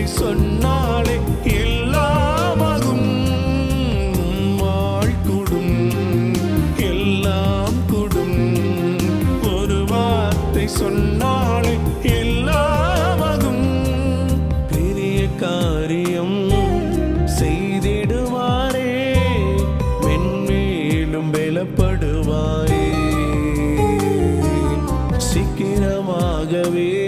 வார்த்தை சொன்னாலே எல்லாமாகும். வாழ்குடும் எல்லாம் குடும். ஒரு வார்த்தை சொன்னாலே எல்லாமாகும். பெரிய காரியம் செய்திடுவாரே, மென்மேலும் பலப்படுவாயே. சீக்கிரமாகவே